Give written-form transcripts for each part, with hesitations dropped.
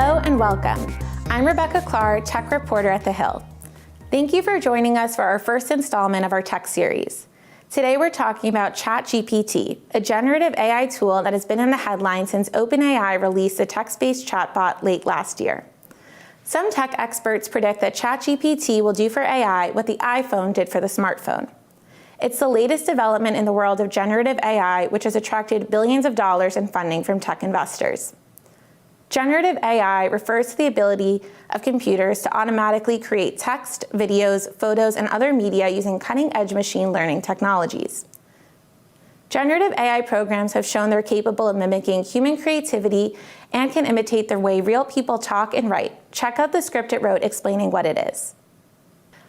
Hello and welcome. I'm Rebecca Clark, tech reporter at The Hill. Thank you for joining us for our first installment of our tech series. Today we're talking about ChatGPT, a generative AI tool that has been in the headlines since OpenAI released a text-based chatbot late last year. Some tech experts predict that ChatGPT will do for AI what the iPhone did for the smartphone. It's the latest development in the world of generative AI, which has attracted billions of dollars in funding from tech investors. Generative AI refers to the ability of computers to automatically create text, videos, photos, and other media using cutting-edge machine learning technologies. Generative AI programs have shown they're capable of mimicking human creativity and can imitate the way real people talk and write. Check out the script it wrote explaining what it is.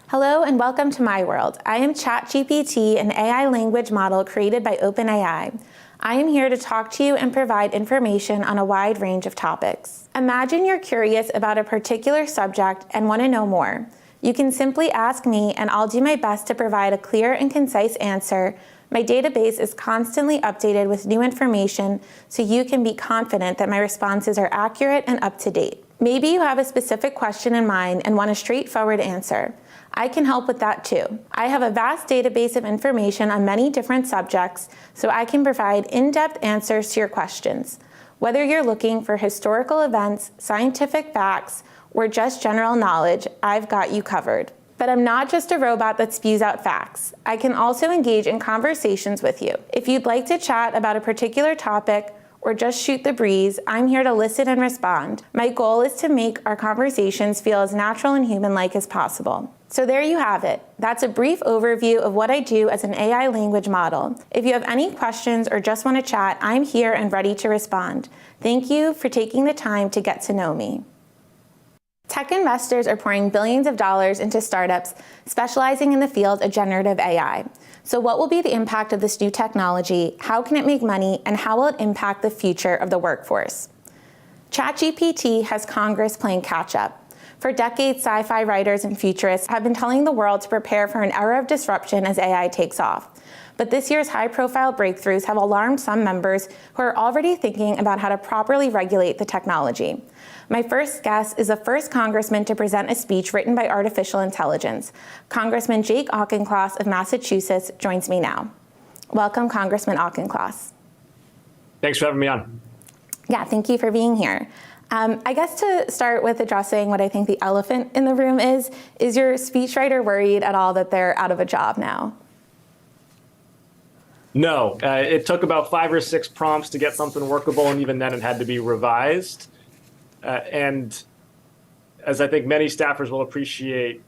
Hello and welcome to my world. I am ChatGPT, an AI language model created by OpenAI. I am here to talk to you and provide information on a wide range of topics. Imagine you're curious about a particular subject and want to know more. You can simply ask me and I'll do my best to provide a clear and concise answer. My database is constantly updated with new information, so you can be confident that my responses are accurate and up to date. Maybe you have a specific question in mind and want a straightforward answer. I can help with that too. I have a vast database of information on many different subjects, so I can provide in-depth answers to your questions. Whether you're looking for historical events, scientific facts, or just general knowledge, I've got you covered. But I'm not just a robot that spews out facts. I can also engage in conversations with you. If you'd like to chat about a particular topic or just shoot the breeze, I'm here to listen and respond. My goal is to make our conversations feel as natural and human-like as possible. So there you have it. That's a brief overview of what I do as an AI language model. If you have any questions or just want to chat, I'm here and ready to respond. Thank you for taking the time to get to know me. Tech investors are pouring billions of dollars into startups specializing in the field of generative AI. So what will be the impact of this new technology? How can it make money? And how will it impact the future of the workforce? ChatGPT has Congress playing catch up. For decades, sci-fi writers and futurists have been telling the world to prepare for an era of disruption as AI takes off. But this year's high-profile breakthroughs have alarmed some members who are already thinking about how to properly regulate the technology. My first guest is the first congressman to present a speech written by artificial intelligence. Congressman Jake Auchincloss of Massachusetts joins me now. Welcome, Congressman Auchincloss. Thanks for having me on. Yeah, thank you for being here. I guess to start with addressing what I think the elephant in the room is your speechwriter worried at all that they're out of a job now? No, it took about 5 or 6 prompts to get something workable, and even then it had to be revised. And as I think many staffers will appreciate,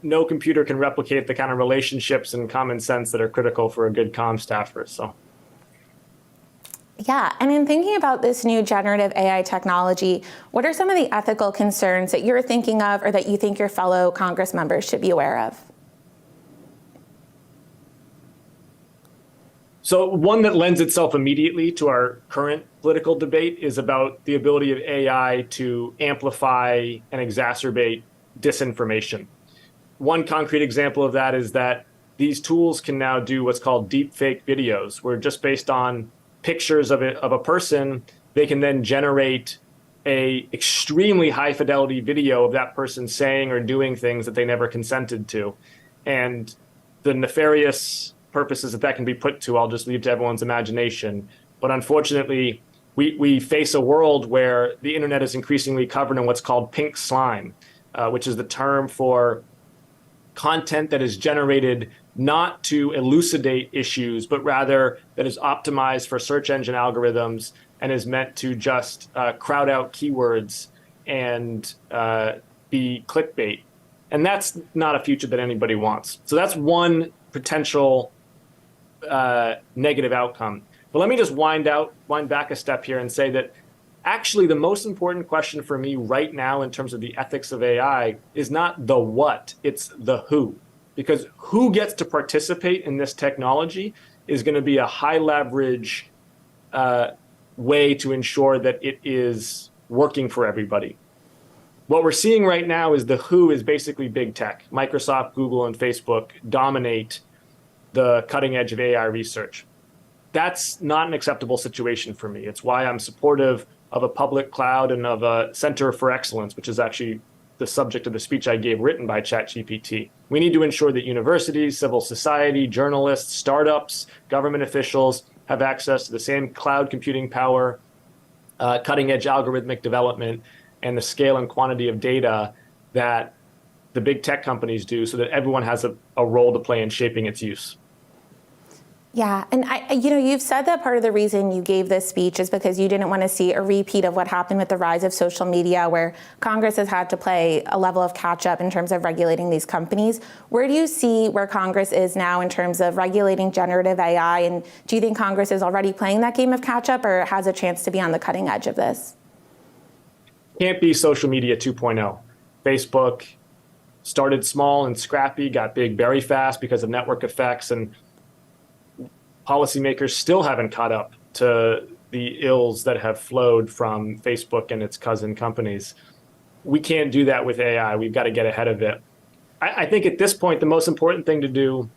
no computer can replicate the kind of relationships and common sense that are critical for a good comm staffer. So. Yeah, and in thinking about this new generative AI technology, what are some of the ethical concerns that you're thinking of or that you think your fellow Congress members should be aware of? So one that lends itself immediately to our current political debate is about the ability of AI to amplify and exacerbate disinformation. One concrete example of that is that these tools can now do what's called deep fake videos, where just based on pictures of a person, they can then generate a extremely high fidelity video of that person saying or doing things that they never consented to. And the nefarious purposes that can be put to, I'll just leave to everyone's imagination. But unfortunately, we face a world where the internet is increasingly covered in what's called pink slime, which is the term for content that is generated not to elucidate issues, but rather that is optimized for search engine algorithms and is meant to just crowd out keywords and be clickbait. And that's not a future that anybody wants. So that's one potential negative outcome. But let me just wind back a step here and say that actually the most important question for me right now in terms of the ethics of AI is not the what, it's the who. Because who gets to participate in this technology is going to be a high leverage way to ensure that it is working for everybody. What we're seeing right now is the who is basically big tech. Microsoft, Google, and Facebook dominate the cutting edge of AI research. That's not an acceptable situation for me. It's why I'm supportive of a public cloud and of a center for excellence, which is actually the subject of the speech I gave written by ChatGPT. We need to ensure that universities, civil society, journalists, startups, government officials have access to the same cloud computing power, cutting edge algorithmic development, and the scale and quantity of data that the big tech companies do, so that everyone has a role to play in shaping its use. Yeah, and you've said that part of the reason you gave this speech is because you didn't want to see a repeat of what happened with the rise of social media, where Congress has had to play a level of catch up in terms of regulating these companies. Where do you see where Congress is now in terms of regulating generative AI? And do you think Congress is already playing that game of catch up, or has a chance to be on the cutting edge of this? Can't be social media 2.0. Facebook started small and scrappy, got big very fast because of network effects, and policymakers still haven't caught up to the ills that have flowed from Facebook and its cousin companies. We can't do that with AI. We've got to get ahead of it. I think at this point, the most important thing to do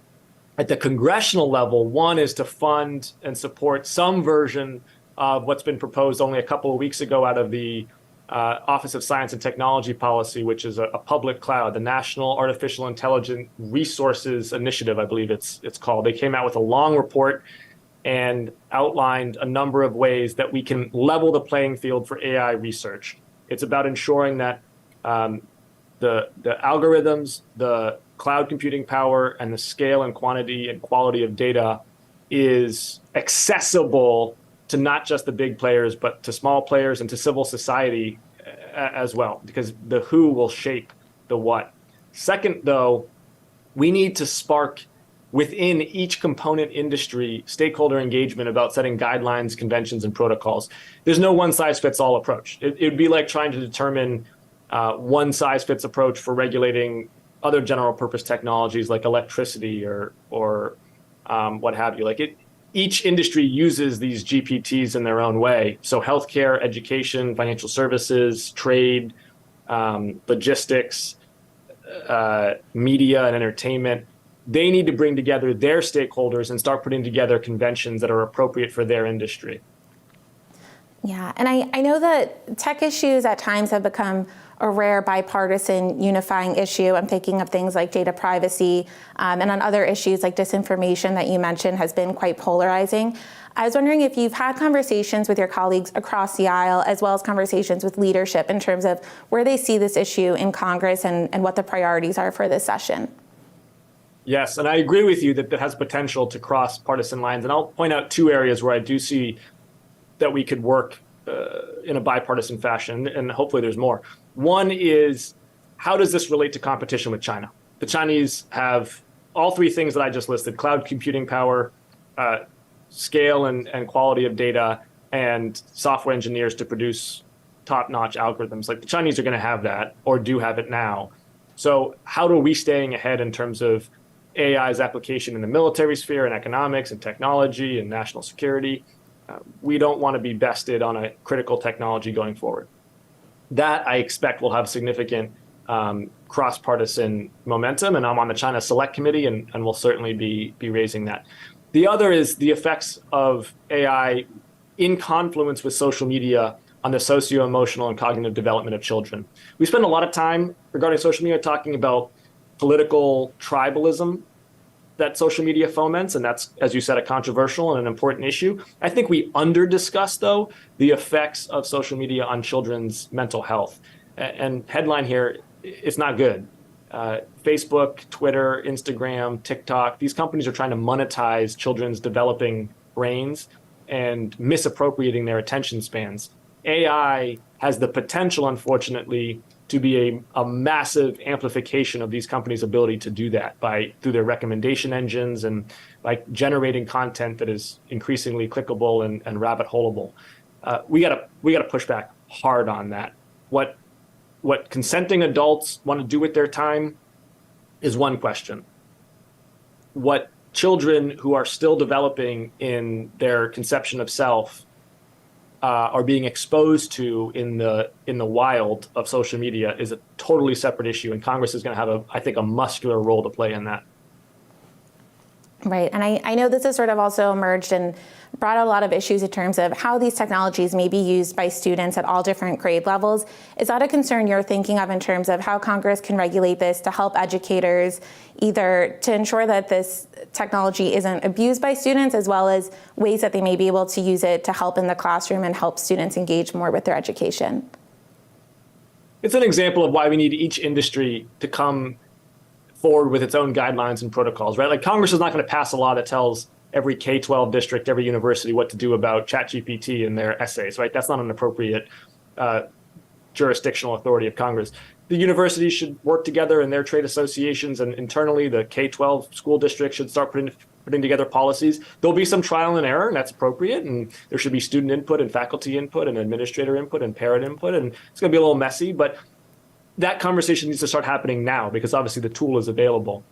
at the congressional level, one, is to fund and support some version of what's been proposed only a couple of weeks ago out of the Office of Science and Technology Policy, which is a public cloud, the National Artificial Intelligence Resources Initiative, I believe it's called. They came out with a long report and outlined a number of ways that we can level the playing field for AI research. It's about ensuring that the algorithms, the cloud computing power, and the scale and quantity and quality of data is accessible to not just the big players, but to small players and to civil society as well, because the who will shape the what. Second, though, we need to spark within each component industry stakeholder engagement about setting guidelines, conventions, and protocols. There's no one-size-fits-all approach. It would be like trying to determine one-size-fits approach for regulating other general-purpose technologies like electricity or what have you. Each industry uses these GPTs in their own way. So healthcare, education, financial services, trade, logistics, media and entertainment, they need to bring together their stakeholders and start putting together conventions that are appropriate for their industry. Yeah, and I know that tech issues at times have become a rare bipartisan unifying issue. I'm thinking of things like data privacy, and on other issues like disinformation that you mentioned has been quite polarizing. I was wondering if you've had conversations with your colleagues across the aisle, as well as conversations with leadership in terms of where they see this issue in Congress and what the priorities are for this session. Yes, and I agree with you that has potential to cross partisan lines. And I'll point out two areas where I do see that we could work in a bipartisan fashion, and hopefully there's more. One is, how does this relate to competition with China? The Chinese have all three things that I just listed: cloud computing power, scale and quality of data, and software engineers to produce top-notch algorithms. Like, the Chinese are going to have that, or do have it now. So how are we staying ahead in terms of AI's application in the military sphere and economics and technology and national security? We don't want to be bested on a critical technology going forward. That, I expect, will have significant cross-partisan momentum, and I'm on the China Select Committee, and will certainly be raising that. The other is the effects of AI in confluence with social media on the socio-emotional and cognitive development of children. We spend a lot of time regarding social media talking about political tribalism that social media foments, and that's, as you said, a controversial and an important issue. I think we under-discuss, though, the effects of social media on children's mental health. And headline here, it's not good. Facebook, Twitter, Instagram, TikTok, these companies are trying to monetize children's developing brains and misappropriating their attention spans. AI has the potential, unfortunately, to be a massive amplification of these companies' ability to do that through their recommendation engines and by generating content that is increasingly clickable and rabbit holeable. We gotta push back hard on that. What consenting adults want to do with their time is one question. What children who are still developing in their conception of self are being exposed to in the wild of social media is a totally separate issue, and Congress is going to have I think a muscular role to play in that. Right, and I know this has sort of also emerged in brought a lot of issues in terms of how these technologies may be used by students at all different grade levels. Is that a concern you're thinking of in terms of how Congress can regulate this to help educators, either to ensure that this technology isn't abused by students, as well as ways that they may be able to use it to help in the classroom and help students engage more with their education? It's an example of why we need each industry to come forward with its own guidelines and protocols, right? Like Congress is not going to pass a law that tells every K-12 district, every university what to do about ChatGPT in their essays, right? That's not an appropriate jurisdictional authority of Congress. The universities should work together in their trade associations, and internally the K-12 school districts should start putting together policies. There'll be some trial and error, and that's appropriate, and there should be student input and faculty input and administrator input and parent input, and it's going to be a little messy, but that conversation needs to start happening now because obviously the tool is available.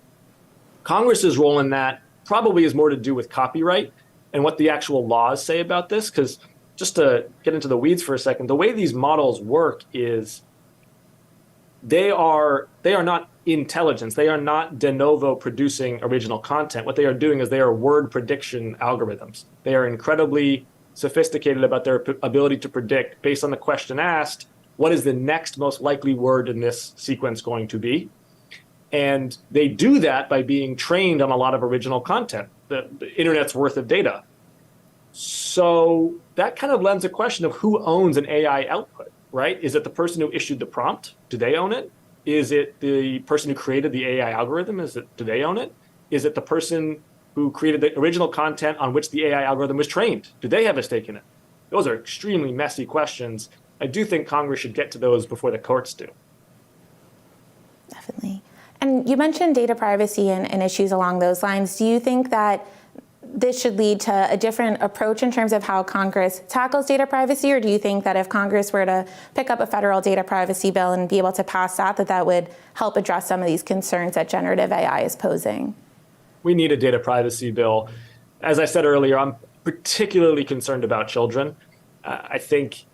Congress's role in that probably is more to do with copyright and what the actual laws say about this, because just to get into the weeds for a second, the way these models work is they are not intelligence. They are not de novo producing original content. What they are doing is they are word prediction algorithms. They are incredibly sophisticated about their ability to predict, based on the question asked, what is the next most likely word in this sequence going to be? And they do that by being trained on a lot of original content, the internet's worth of data. So that kind of lends a question of who owns an AI output, right? Is it the person who issued the prompt? Do they own it? Is it the person who created the AI algorithm? Do they own it? Is it the person who created the original content on which the AI algorithm was trained? Do they have a stake in it? Those are extremely messy questions. I do think Congress should get to those before the courts do. Definitely. And you mentioned data privacy and issues along those lines. Do you think that this should lead to a different approach in terms of how Congress tackles data privacy? Or do you think that if Congress were to pick up a federal data privacy bill and be able to pass that, that would help address some of these concerns that generative AI is posing? We need a data privacy bill. As I said earlier, I'm particularly concerned about children. I think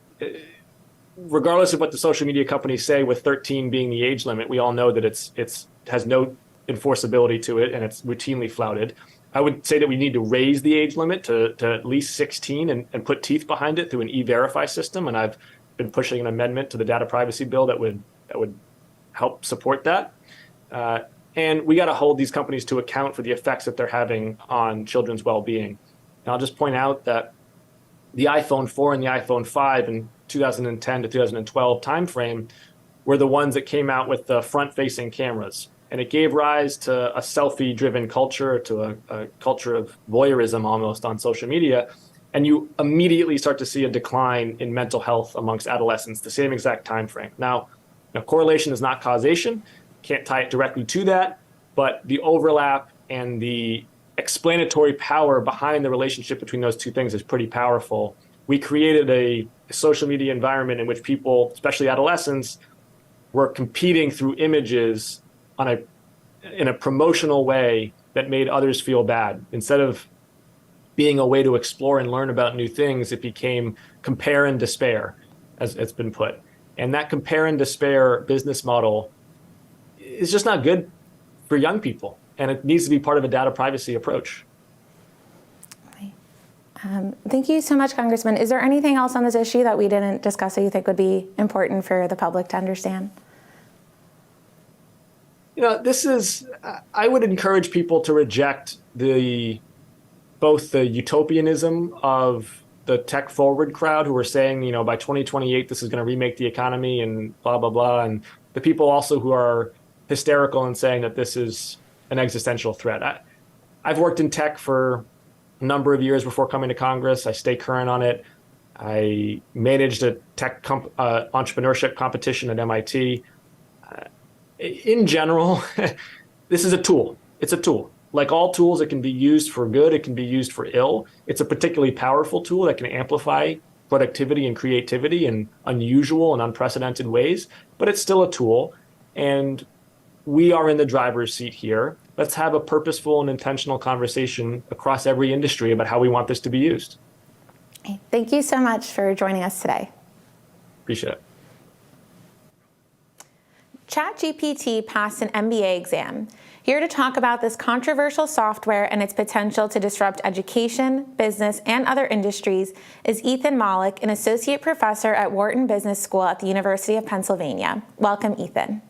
regardless of what the social media companies say, with 13 being the age limit, we all know that it has no enforceability to it and it's routinely flouted. I would say that we need to raise the age limit to at least 16 and put teeth behind it through an e-verify system. And I've been pushing an amendment to the data privacy bill that would help support that. And we got to hold these companies to account for the effects that they're having on children's well-being. And I'll just point out that the iPhone 4 and the iPhone 5 in 2010 to 2012 timeframe were the ones that came out with the front-facing cameras. And it gave rise to a selfie-driven culture, to a culture of voyeurism almost on social media. And you immediately start to see a decline in mental health amongst adolescents, the same exact time frame. Now, correlation is not causation. Can't tie it directly to that. But the overlap and the explanatory power behind the relationship between those two things is pretty powerful. We created a social media environment in which people, especially adolescents, were competing through images in a promotional way that made others feel bad. Instead of being a way to explore and learn about new things, it became compare and despair, as it's been put. And that compare and despair business model is just not good for young people. And it needs to be part of a data privacy approach. Thank you so much, Congressman. Is there anything else on this issue that we didn't discuss that you think would be important for the public to understand? I would encourage people to reject both the utopianism of the tech forward crowd who are saying, by 2028, this is going to remake the economy and blah, blah, blah. And the people also who are hysterical and saying that this is an existential threat. I've worked in tech for a number of years before coming to Congress. I stay current on it. I managed a tech entrepreneurship competition at MIT. In general, this is a tool. It's a tool. Like all tools, it can be used for good. It can be used for ill. It's a particularly powerful tool that can amplify productivity and creativity in unusual and unprecedented ways, but it's still a tool. And we are in the driver's seat here. Let's have a purposeful and intentional conversation across every industry about how we want this to be used. Thank you so much for joining us today. Appreciate it. ChatGPT passed an MBA exam. Here to talk about this controversial software and its potential to disrupt education, business, and other industries is Ethan Malik, an associate professor at Wharton Business School at the University of Pennsylvania. Welcome, Ethan.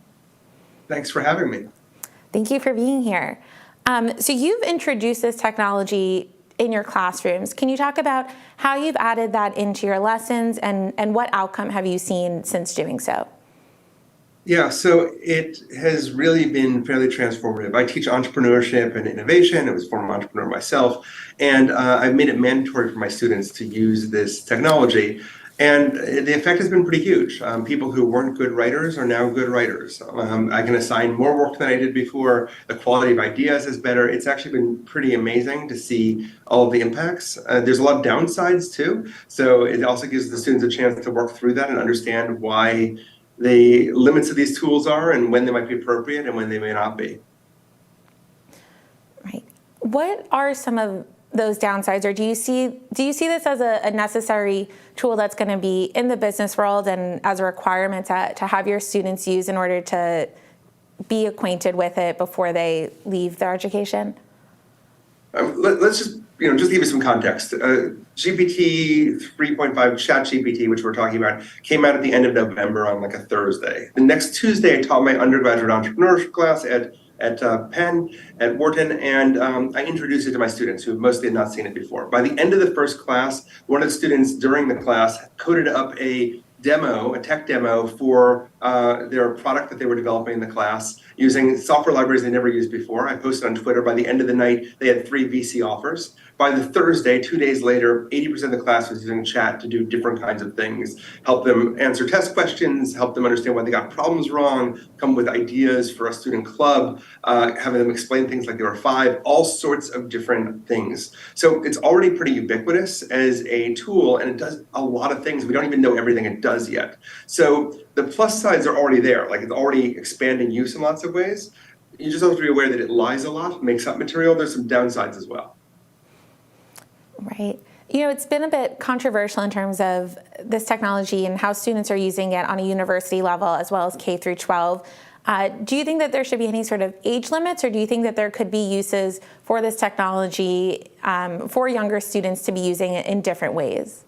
Thanks for having me. Thank you for being here. So you've introduced this technology in your classrooms. Can you talk about how you've added that into your lessons and what outcome have you seen since doing so? Yeah, so it has really been fairly transformative. I teach entrepreneurship and innovation. I was a former entrepreneur myself, and I've made it mandatory for my students to use this technology. And the effect has been pretty huge. People who weren't good writers are now good writers. I can assign more work than I did before. The quality of ideas is better. It's actually been pretty amazing to see all of the impacts. There's a lot of downsides too. So it also gives the students a chance to work through that and understand why the limits of these tools are and when they might be appropriate and when they may not be. Right. What are some of those downsides, or do you see this as a necessary tool that's going to be in the business world and as a requirement to have your students use in order to be acquainted with it before they leave their education? Let's just give you some context. GPT 3.5 ChatGPT, which we're talking about, came out at the end of November on like a Thursday. The next Tuesday, I taught my undergraduate entrepreneurship class at Penn, at Wharton, and I introduced it to my students who mostly had not seen it before. By the end of the first class, one of the students during the class coded up a tech demo for their product that they were developing in the class using software libraries they never used before. I posted on Twitter. By the end of the night, they had 3 VC offers. By the Thursday, 2 days later, 80% of the class was using chat to do different kinds of things, help them answer test questions, help them understand why they got problems wrong, come with ideas for a student club, having them explain things like they were 5, all sorts of different things. So it's already pretty ubiquitous as a tool, and it does a lot of things. We don't even know everything it does yet. So the plus sides are already there, like it's already expanding use in lots of ways. You just have to be aware that it lies a lot, makes up material. There's some downsides as well. Right. It's been a bit controversial in terms of this technology and how students are using it on a university level as well as K through 12. Do you think that there should be any sort of age limits, or do you think that there could be uses for this technology for younger students to be using it in different ways?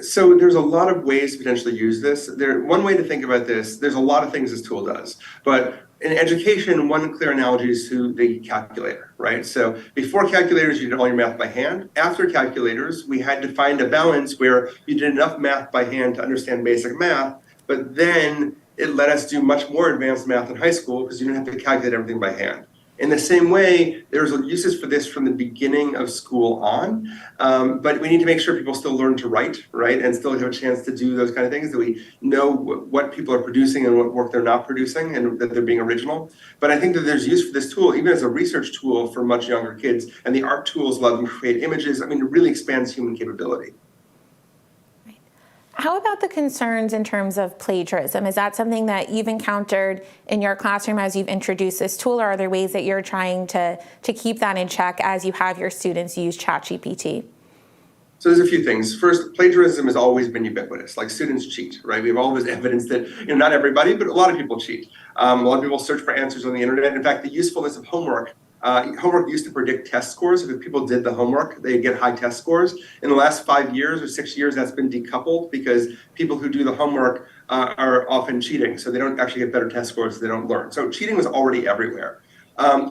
So there's a lot of ways to potentially use this. One way to think about this, there's a lot of things this tool does, but in education, one clear analogy is to the calculator, right? So before calculators, you did all your math by hand. After calculators, we had to find a balance where you did enough math by hand to understand basic math, but then it let us do much more advanced math in high school because you didn't have to calculate everything by hand. In the same way, there's uses for this from the beginning of school on, but we need to make sure people still learn to write, right, and still have a chance to do those kind of things, that we know what people are producing and what work they're not producing, and that they're being original. But I think that there's use for this tool, even as a research tool for much younger kids, and the art tools allow them to create images. It really expands human capability. How about the concerns in terms of plagiarism? Is that something that you've encountered in your classroom as you've introduced this tool, or are there ways that you're trying to keep that in check as you have your students use ChatGPT? So there's a few things. First, plagiarism has always been ubiquitous. Like, students cheat, right? We have all this evidence that, not everybody, but a lot of people cheat. A lot of people search for answers on the internet. In fact, the usefulness of homework used to predict test scores. If people did the homework, they'd get high test scores. In the last 5 years or 6 years, that's been decoupled because people who do the homework are often cheating. So they don't actually get better test scores, so they don't learn. So cheating was already everywhere.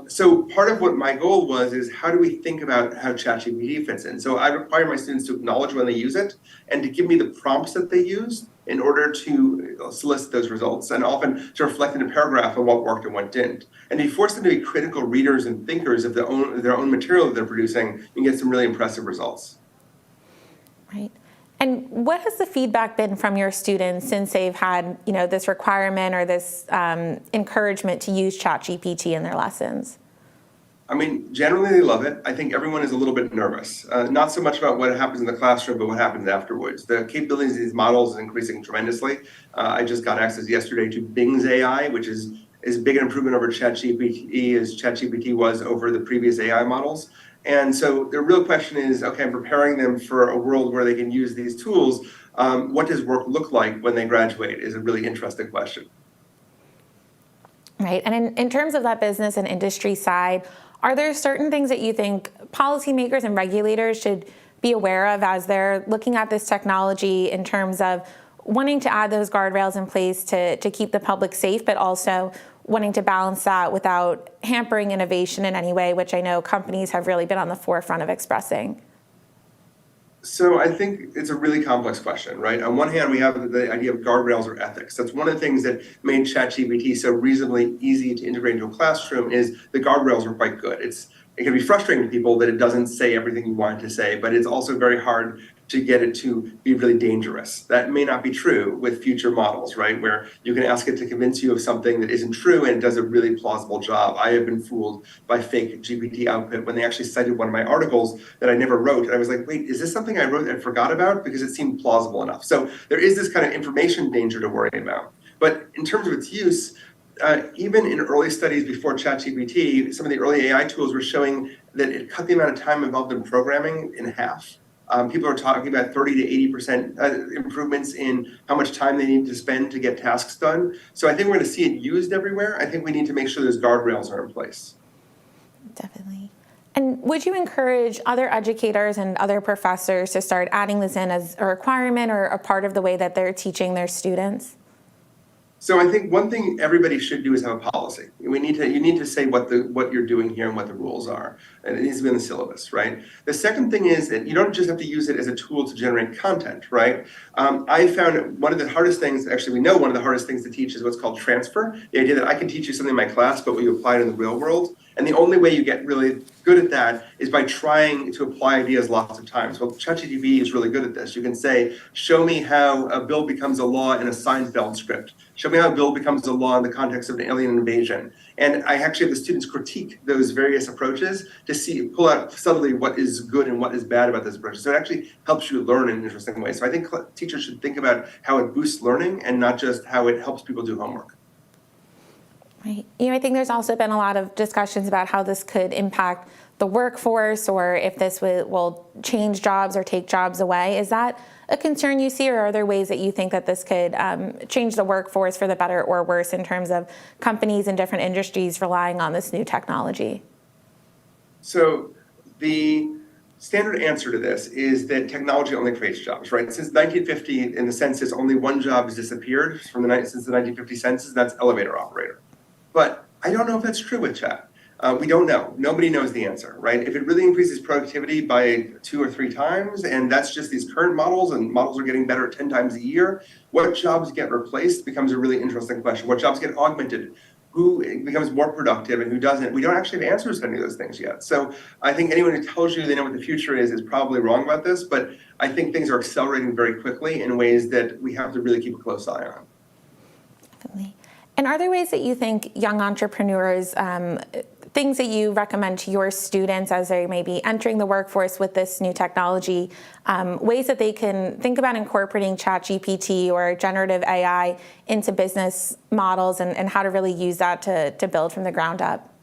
So part of what my goal was is, how do we think about how ChatGPT fits in? So I require my students to acknowledge when they use it and to give me the prompts that they use in order to solicit those results, and often to reflect in a paragraph on what worked and what didn't. And you force them to be critical readers and thinkers of their own material that they're producing, and get some really impressive results. Right. And what has the feedback been from your students since they've had, this requirement or this encouragement to use ChatGPT in their lessons? Generally they love it. I think everyone is a little bit nervous, not so much about what happens in the classroom, but what happens afterwards. The capabilities of these models is increasing tremendously. I just got access yesterday to Bing's AI, which is as big an improvement over ChatGPT as ChatGPT was over the previous AI models. And so the real question is, okay, I'm preparing them for a world where they can use these tools. What does work look like when they graduate is a really interesting question. Right. And in terms of that business and industry side, are there certain things that you think policymakers and regulators should be aware of as they're looking at this technology in terms of wanting to add those guardrails in place to keep the public safe, but also wanting to balance that without hampering innovation in any way, which I know companies have really been on the forefront of expressing? So I think it's a really complex question, right? On one hand, we have the idea of guardrails or ethics. That's one of the things that made ChatGPT so reasonably easy to integrate into a classroom is the guardrails are quite good. It can be frustrating to people that it doesn't say everything you want it to say, but it's also very hard to get it to be really dangerous. That may not be true with future models, right? Where you can ask it to convince you of something that isn't true and it does a really plausible job. I have been fooled by fake GPT output when they actually cited one of my articles that I never wrote. And I was like, wait, is this something I wrote and forgot about? Because it seemed plausible enough. So there is this kind of information danger to worry about. But in terms of its use, even in early studies before ChatGPT, some of the early AI tools were showing that it cut the amount of time involved in programming in half. People are talking about 30 to 80% improvements in how much time they need to spend to get tasks done. So I think we're going to see it used everywhere. I think we need to make sure those guardrails are in place. Definitely. And would you encourage other educators and other professors to start adding this in as a requirement or a part of the way that they're teaching their students? So I think one thing everybody should do is have a policy. You need to say what you're doing here and what the rules are, and it needs to be in the syllabus, right? The second thing is that you don't just have to use it as a tool to generate content, right? I found one of the hardest things, actually we know one of the hardest things to teach is what's called transfer. The idea that I can teach you something in my class, but will you apply it in the real world? And the only way you get really good at that is by trying to apply ideas lots of times. Well, ChatGPT is really good at this. You can say, show me how a bill becomes a law in a Seinfeld script. Show me how a bill becomes a law in the context of an alien invasion. And I actually have the students critique those various approaches to pull out subtly what is good and what is bad about this approach. So it actually helps you learn in an interesting way. So I think teachers should think about how it boosts learning and not just how it helps people do homework. Right. I think there's also been a lot of discussions about how this could impact the workforce or if this will change jobs or take jobs away. Is that a concern you see, or are there ways that you think that this could change the workforce for the better or worse in terms of companies in different industries relying on this new technology? So the standard answer to this is that technology only creates jobs, right? Since 1950, in the census, only one job has disappeared since the 1950 census, that's elevator operator. But I don't know if that's true with chat. We don't know. Nobody knows the answer, right? If it really increases productivity by 2 or 3 times, and that's just these current models, and models are getting better 10 times a year, what jobs get replaced becomes a really interesting question. What jobs get augmented? Who becomes more productive and who doesn't? We don't actually have answers to any of those things yet. So I think anyone who tells you they know what the future is probably wrong about this, but I think things are accelerating very quickly in ways that we have to really keep a close eye on. Definitely. And are there ways that you think young entrepreneurs, things that you recommend to your students as they may be entering the workforce with this new technology, ways that they can think about incorporating ChatGPT or generative AI into business models and how to really use that to build from the ground up?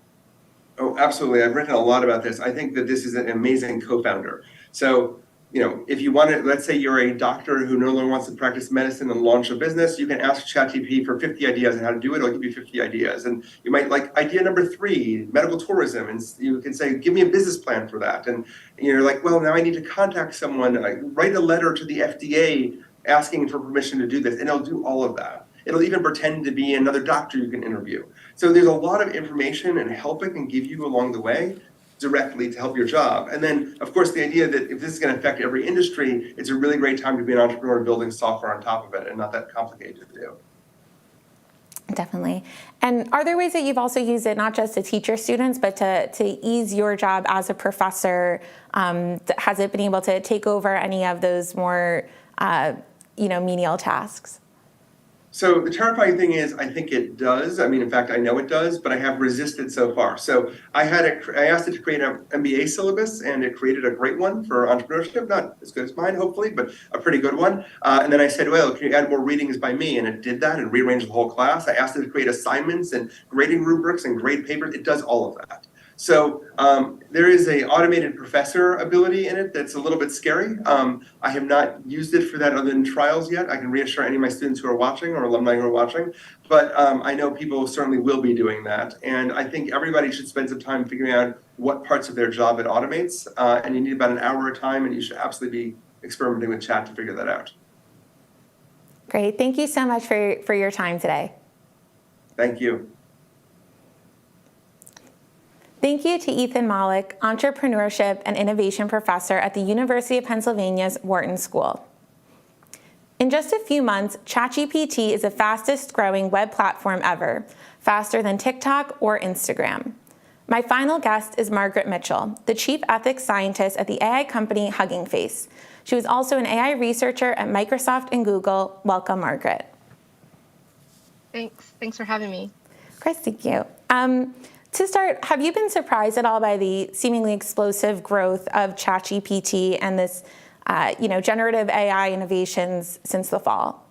Oh, absolutely. I've written a lot about this. I think that this is an amazing co-founder. So, if you want to, let's say you're a doctor who no longer wants to practice medicine and launch a business, you can ask ChatGPT for 50 ideas on how to do it. It'll give you 50 ideas. And you might like idea number 3, medical tourism. And you can say, give me a business plan for that. And you're like, well, now I need to contact someone, write a letter to the FDA asking for permission to do this. And it'll do all of that. It'll even pretend to be another doctor you can interview. So there's a lot of information and help it can give you along the way directly to help your job. And then, of course, the idea that if this is going to affect every industry, it's a really great time to be an entrepreneur building software on top of it and not that complicated to do. Definitely. And are there ways that you've also used it not just to teach your students, but to ease your job as a professor? Has it been able to take over any of those more menial tasks? So the terrifying thing is, I think it does. I mean, in fact, I know it does, but I have resisted so far. So I asked it to create an MBA syllabus, and it created a great one for entrepreneurship, not as good as mine, hopefully, but a pretty good one. And then I said, well, can you add more readings by me? And it did that and rearranged the whole class. I asked it to create assignments and grading rubrics and grade papers. It does all of that. So there is a automated professor ability in it that's a little bit scary. I have not used it for that other than trials yet. I can reassure any of my students who are watching or alumni who are watching, but I know people certainly will be doing that. And I think everybody should spend some time figuring out what parts of their job it automates. And you need about an hour at a time, and you should absolutely be experimenting with chat to figure that out. Great. Thank you so much for your time today. Thank you. Thank you to Ethan Malik, Entrepreneurship and Innovation Professor at the University of Pennsylvania's Wharton School. In just a few months, ChatGPT is the fastest growing web platform ever, faster than TikTok or Instagram. My final guest is Margaret Mitchell, the Chief Ethics Scientist at the AI company Hugging Face. She was also an AI researcher at Microsoft and Google. Welcome, Margaret. Thanks for having me. Of course, thank you. To start, have you been surprised at all by the seemingly explosive growth of ChatGPT and this, generative AI innovations since the fall?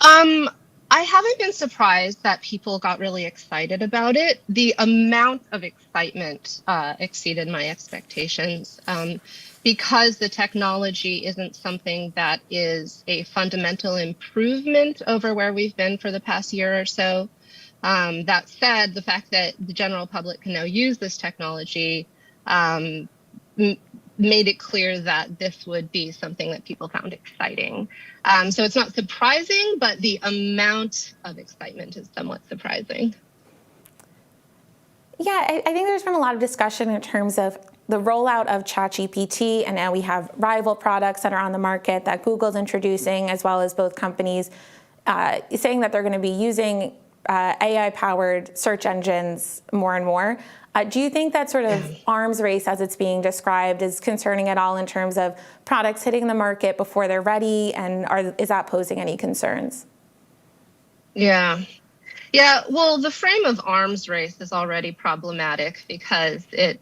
I haven't been surprised that people got really excited about it. The amount of excitement exceeded my expectations because the technology isn't something that is a fundamental improvement over where we've been for the past year or so. That said, the fact that the general public can now use this technology made it clear that this would be something that people found exciting. So it's not surprising, but the amount of excitement is somewhat surprising. Yeah, I think there's been a lot of discussion in terms of the rollout of ChatGPT, and now we have rival products that are on the market that Google's introducing, as well as both companies saying that they're going to be using AI-powered search engines more and more. Do you think that sort of arms race, as it's being described, is concerning at all in terms of products hitting the market before they're ready, and is that posing any concerns? Yeah, well, the frame of arms race is already problematic because it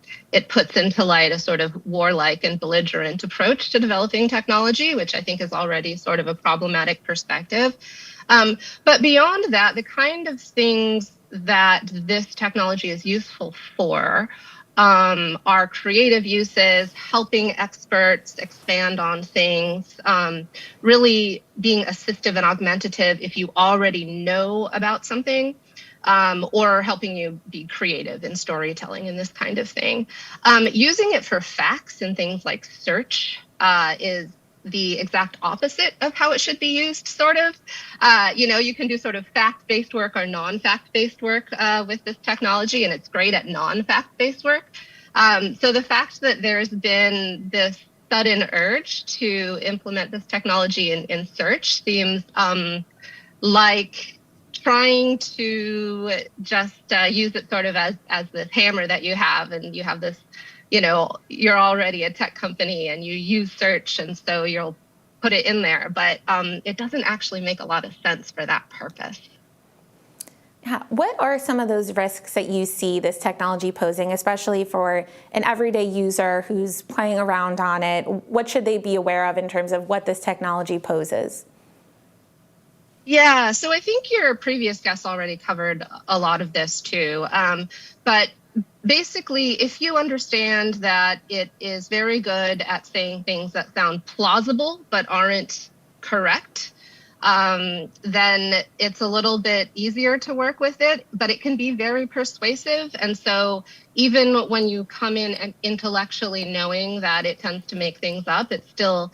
puts into light a sort of warlike and belligerent approach to developing technology, which I think is already sort of a problematic perspective. But beyond that, the kind of things that this technology is useful for are creative uses, helping experts expand on things, really being assistive and augmentative if you already know about something, or helping you be creative in storytelling and this kind of thing. Using it for facts and things like search is the exact opposite of how it should be used, sort of. You can do sort of fact-based work or non-fact-based work with this technology, and it's great at non-fact-based work. So the fact that there's been this sudden urge to implement this technology in search seems like trying to just use it sort of as this hammer that you have, and you have this, you're already a tech company and you use search, and so you'll put it in there, but it doesn't actually make a lot of sense for that purpose. Yeah. What are some of those risks that you see this technology posing, especially for an everyday user who's playing around on it? What should they be aware of in terms of what this technology poses? Yeah, so I think your previous guest already covered a lot of this too. But basically, if you understand that it is very good at saying things that sound plausible but aren't correct, then it's a little bit easier to work with it, but it can be very persuasive. And so even when you come in and intellectually knowing that it tends to make things up, it's still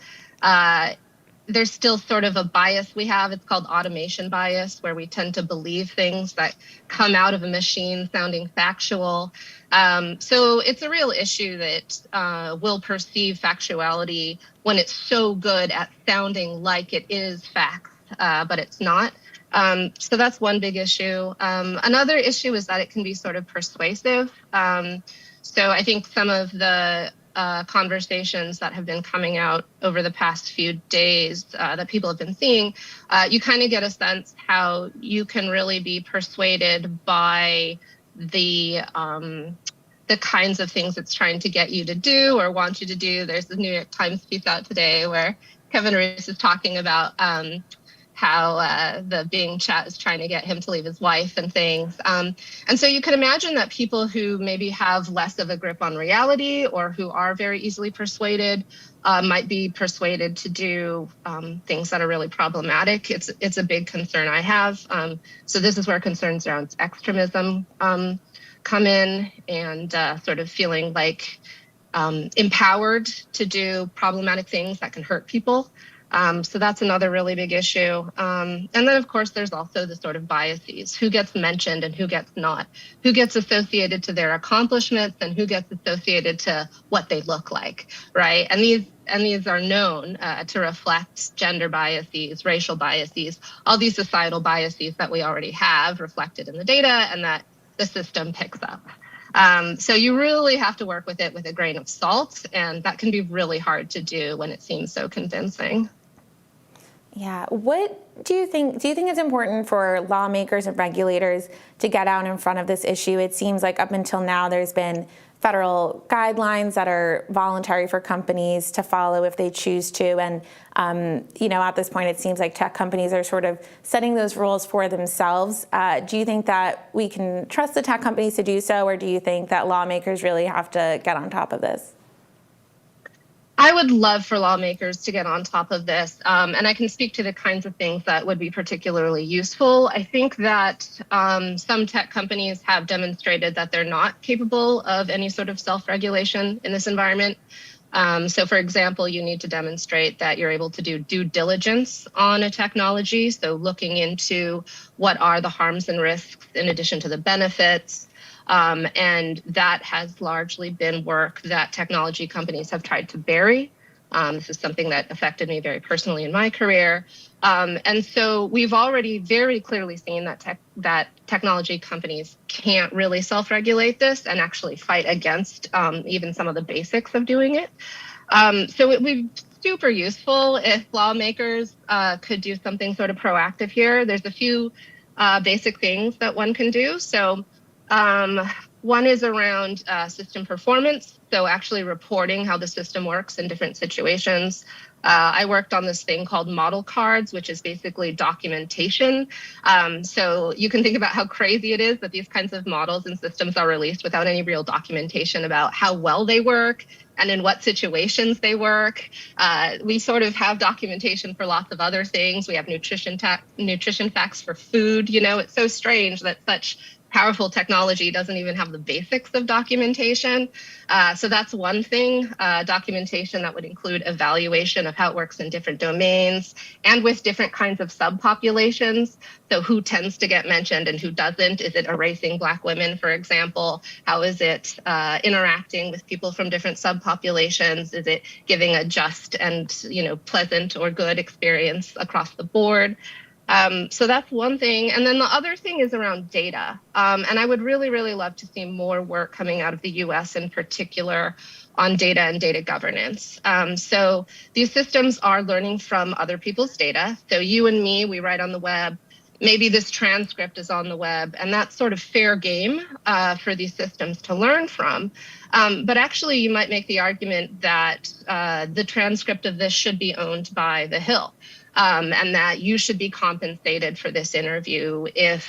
there's still sort of a bias we have. It's called automation bias, where we tend to believe things that come out of a machine sounding factual. So it's a real issue that we'll perceive factuality when it's so good at sounding like it is facts, but it's not. So that's one big issue. Another issue is that it can be sort of persuasive. So I think some of the conversations that have been coming out over the past few days that people have been seeing, you kind of get a sense how you can really be persuaded by the kinds of things it's trying to get you to do or want you to do. There's the New York Times piece out today where Kevin Roose is talking about how the Bing chat is trying to get him to leave his wife and things. And so you can imagine that people who maybe have less of a grip on reality or who are very easily persuaded might be persuaded to do things that are really problematic. It's a big concern I have. So this is where concerns around extremism come in, and sort of feeling like empowered to do problematic things that can hurt people. So that's another really big issue. And then, of course, there's also the sort of biases. Who gets mentioned and who gets not? Who gets associated to their accomplishments and who gets associated to what they look like, right? And these are known to reflect gender biases, racial biases, all these societal biases that we already have reflected in the data and that the system picks up. So you really have to work with it with a grain of salt, and that can be really hard to do when it seems so convincing. Yeah. What do you think? Do you think it's important for lawmakers and regulators to get out in front of this issue? It seems like up until now there's been federal guidelines that are voluntary for companies to follow if they choose to. And, at this point, it seems like tech companies are sort of setting those rules for themselves. Do you think that we can trust the tech companies to do so, or do you think that lawmakers really have to get on top of this? I would love for lawmakers to get on top of this, and I can speak to the kinds of things that would be particularly useful. I think that some tech companies have demonstrated that they're not capable of any sort of self-regulation in this environment. So, for example, you need to demonstrate that you're able to do due diligence on a technology, so looking into what are the harms and risks in addition to the benefits. And that has largely been work that technology companies have tried to bury. This is something that affected me very personally in my career. And so we've already very clearly seen that technology companies can't really self-regulate this and actually fight against even some of the basics of doing it. So it would be super useful if lawmakers could do something sort of proactive here. There's a few basic things that one can do. So one is around system performance, so actually reporting how the system works in different situations. I worked on this thing called model cards, which is basically documentation. So you can think about how crazy it is that these kinds of models and systems are released without any real documentation about how well they work and in what situations they work. We sort of have documentation for lots of other things. We have nutrition facts for food. It's so strange that such powerful technology doesn't even have the basics of documentation. So that's one thing, documentation that would include evaluation of how it works in different domains and with different kinds of subpopulations. So who tends to get mentioned and who doesn't? Is it erasing Black women, for example? How is it interacting with people from different subpopulations? Is it giving a just and pleasant or good experience across the board? So that's one thing. And then the other thing is around data. And I would really, really love to see more work coming out of the US in particular on data and data governance. So these systems are learning from other people's data. So you and me, we write on the web. Maybe this transcript is on the web, and that's sort of fair game for these systems to learn from. But actually, you might make the argument that the transcript of this should be owned by the Hill. And that you should be compensated for this interview if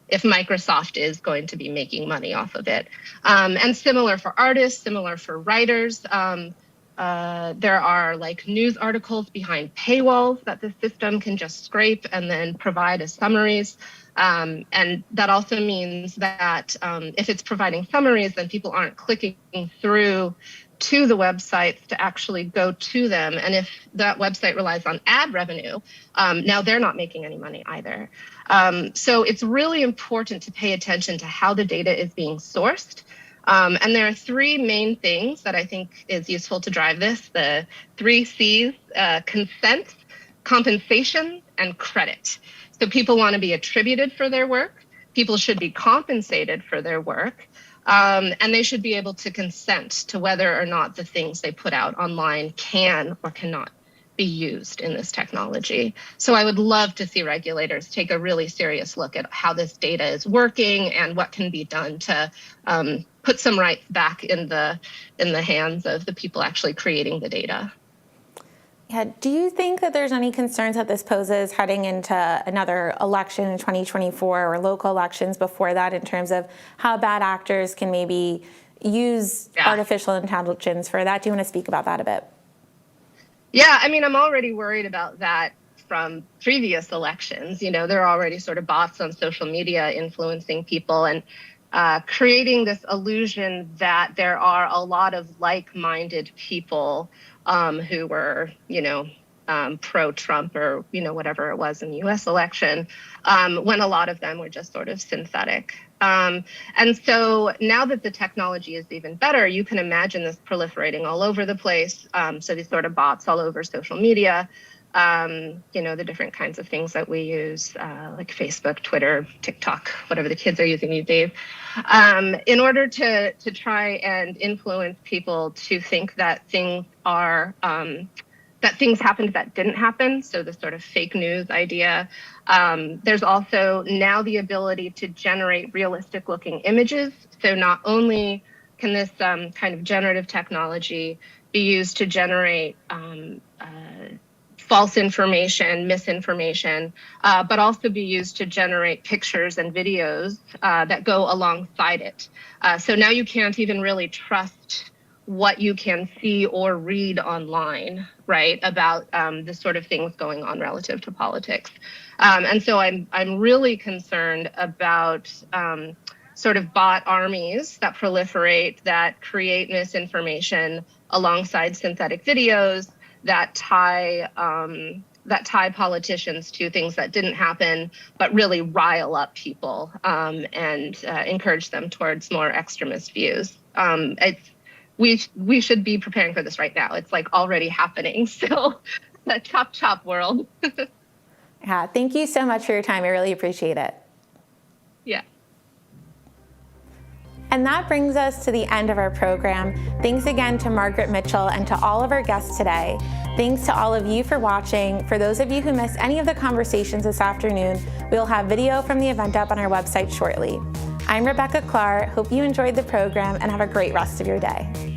Microsoft is going to be making money off of it. And similar for artists, similar for writers. There are like news articles behind paywalls that the system can just scrape and then provide as summaries. And that also means that if it's providing summaries, then people aren't clicking through to the websites to actually go to them. And if that website relies on ad revenue, now they're not making any money either. So it's really important to pay attention to how the data is being sourced. And there are three main things that I think is useful to drive this. The 3 C's, consent, compensation, and credit. So people want to be attributed for their work. People should be compensated for their work. And they should be able to consent to whether or not the things they put out online can or cannot be used in this technology. So I would love to see regulators take a really serious look at how this data is working and what can be done to put some rights back in the hands of the people actually creating the data. Yeah, do you think that there's any concerns that this poses heading into another election in 2024 or local elections before that, in terms of how bad actors can maybe use artificial intelligence for that? Do you want to speak about that a bit? Yeah, I mean, I'm already worried about that from previous elections. There are already sort of bots on social media influencing people and creating this illusion that there are a lot of like-minded people who were, pro-Trump or, whatever it was in the US election, when a lot of them were just sort of synthetic. And so now that the technology is even better, you can imagine this proliferating all over the place. So these sort of bots all over social media, the different kinds of things that we use, like Facebook, Twitter, TikTok, whatever the kids are using these days, in order to try and influence people to think that things are that things happened that didn't happen. So the sort of fake news idea. There's also now the ability to generate realistic looking images. So not only can this kind of generative technology be used to generate false information, misinformation, but also be used to generate pictures and videos that go alongside it. So now you can't even really trust what you can see or read online, right, about the sort of things going on relative to politics. And so I'm really concerned about sort of bot armies that proliferate, that create misinformation alongside synthetic videos, that tie politicians to things that didn't happen, but really rile up people and encourage them towards more extremist views. We should be preparing for this right now. It's like already happening. So, the chop world. Yeah, thank you so much for your time. I really appreciate it. Yeah. And that brings us to the end of our program. Thanks again to Margaret Mitchell and to all of our guests today. Thanks to all of you for watching. For those of you who missed any of the conversations this afternoon, we'll have video from the event up on our website shortly. I'm Rebecca Clark. Hope you enjoyed the program and have a great rest of your day.